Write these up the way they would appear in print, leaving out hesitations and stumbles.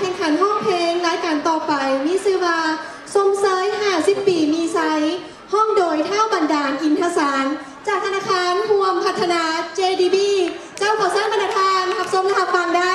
ข่งขันห้องเพลงรายการต่อไปมีชื่อว่าสมเสย50 ปีมีไซห้องโดยเท่าบันดาลอินทสารจากธนาคารรวมพัฒนา JDB เจ้าก่อสร้างธนาคารหับสมและหับฟังได้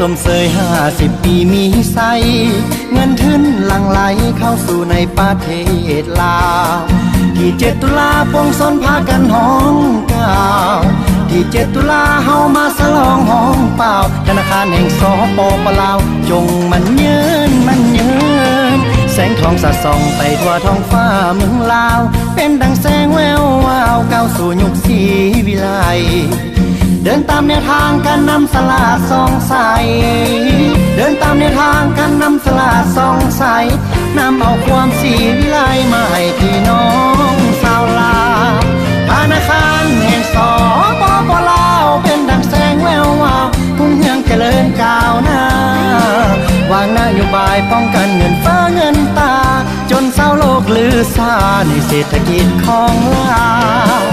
สมเสย50 ปีมีไซเงินทุนหลั่งไหลเข้าสู่ในประเทศลาวที่7 ตุลาปวงชนพากันห้องก้าวที่7 ตุลาเฮามาสลองห้องเปล่าธนาคารแห่งสปปลาวจงมันเยินแสงทองสะส่องไปทั่วท้องฟ้าเมืองลาวเป็นดังแสงแวววาวก้าวสู่ยุคศรีวิไลเดินตามแนวทางการนำสลาดส่องใสเดินตามแนวทางการนำสลาดส่องใสนำเอาความศรีวิไลมาให้พี่น้องชาวลาวธนาคารแห่งสปปลาวเป็นดังแสงแวววาวพุ่งเฮืองเจริญก้าวหน้าวางนโยบายป้องกันเงินฟ้าเงินตาจนเศร้าโลกลือซาในเศรษฐกิจของลาว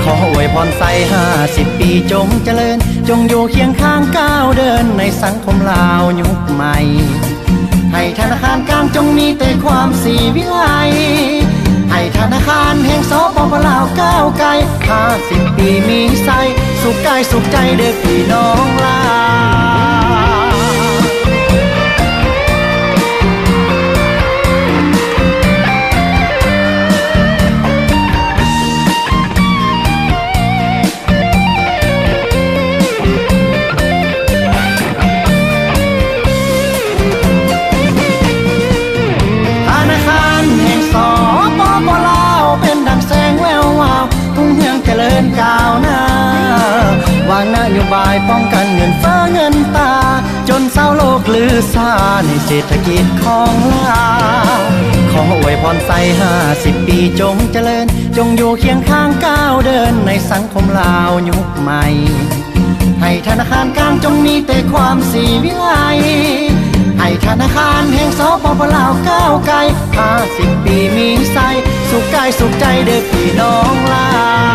ขออวยพรใส่50 ปีจงเจริญจงอยู่เคียงข้างก้าวเดินในสังคมลาวยุคใหม่ให้ธนาคารกลางจงมีแต่ความศรีวิไลให้ธนาคารแห่งสปปลาวก้าวไกล50 ปีมีไซสุขกายสุขใจเด้อพี่น้องลาวก้าวหน้าวางนโยบายป้องกันเงินฟ้าเงินตาจนเศร้าโลกลือซาในเศรษฐกิจของลาวขออวยพรใส่50 ปีจงเจริญจงอยู่เคียงข้างก้าวเดินในสังคมลาวยุคใหม่ให้ธนาคารกลางจงมีแต่ความศรีวิไลให้ธนาคารแห่งสปปลาวก้าวไกล50 ปีมีไซสุขกายสุขใจเด้อพี่น้องลาว